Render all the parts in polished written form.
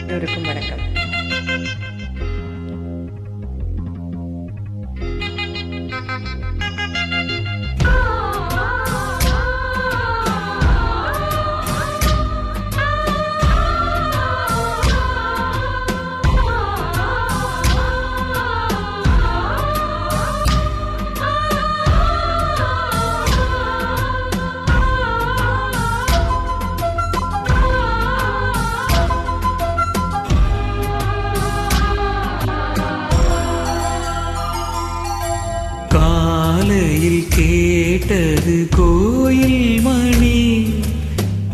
எல்லோருக்கும் வணக்கம். காலையில் கேட்டது கோயில் மணி,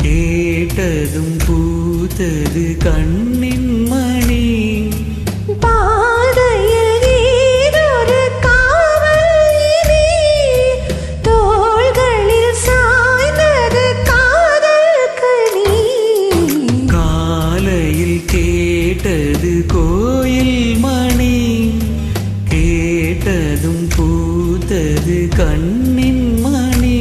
கேட்டதும் பூத்தது கண்ணின் மணி. பாதையில் ஏதொரு காவல், தோள்களில் சாய்ந்தது காதல் கனி. காலையில் கேட்டது கோயில் மணி, கேட்டதும் பூத்தது கண்ணின் மணி.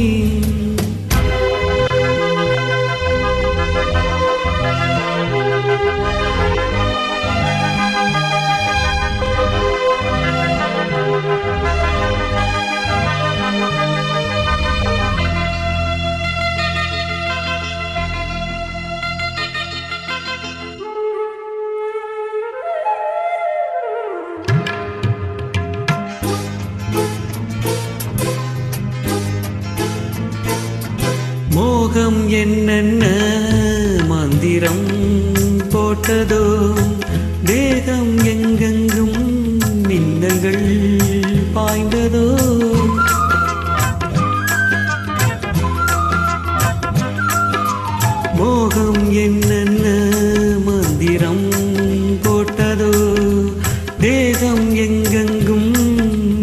மோகம் என்னென்ன மந்திரம் போட்டதோ, தேகம் எங்கெங்கும் மின்னல்கள் பாய்ந்ததோ. மோகம் என்னென்ன மந்திரம் போட்டதோ, தேகம் எங்கெங்கும்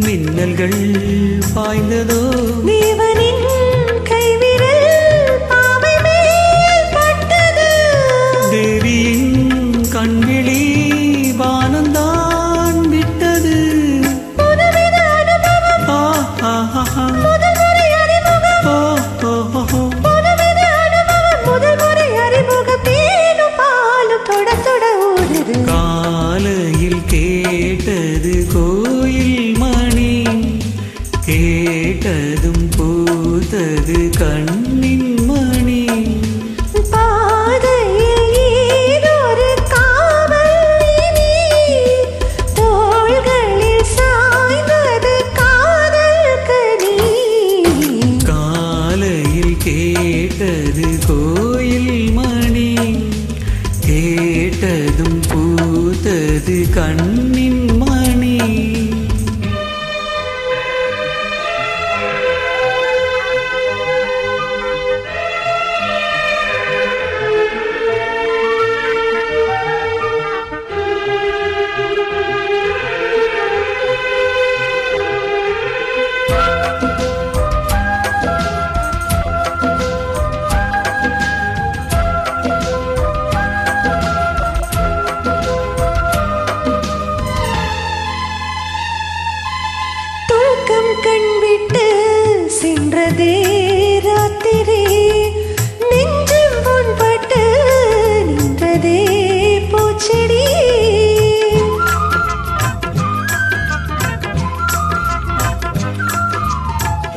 மின்னல்கள் பாய்ந்ததோ. தேவனின் கைவிரல் பாவை மேல் பட்டது, தேவியின் கண்விழி வானந்தான் விட்டது. புதுவித அனுபவம், முதல் முறை அறிமுகம். புதுவித அனுபவம், முதல் முறை அறிமுகம். தேனும் பாலும் தொட தொட ஓடுது. காலையில் கேட்டது கோயில் மணி, கேட்டதும் பூத்தது கண்ணின் மணி. பாதையில் ஏதொரு காவல், தோள்களில் சாய்ந்தது காதல் கனி. காலையில் கேட்டது கோயில் மணி, கேட்டதும் பூத்தது கண்ணின் மணி. தூக்கம் கண்விட்டு சென்றதே ராத்திரி, நெஞ்சம் புண்பட்டு நின்றதே பூச்செடி.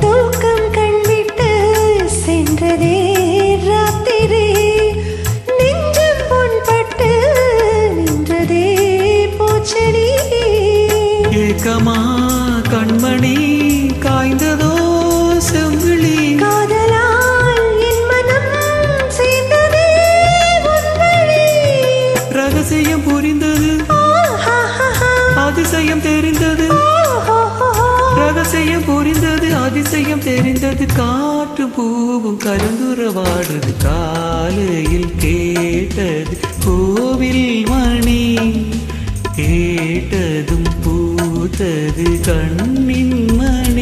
தூக்கம் கண்விட்டு சென்றதே ராத்திரி, நெஞ்சம் புண்பட்டு நின்றதே பூச்செடி. ஏக்கமா கண்மணி காய்ந்ததோ செவ்விழி, காதலால் என் மனம் சேர்ந்ததே உன் வழி. ரகசியம் புரிந்தது, அதிசயம் தெரிந்தது. ரகசியம் புரிந்தது, அதிசயம் தெரிந்தது. காற்று பூவும் கலந்துறவாடுது. காலையில் கேட்டது கோவில் மணி, கேட்டதும் பூத்தது கண்ணின் மணி.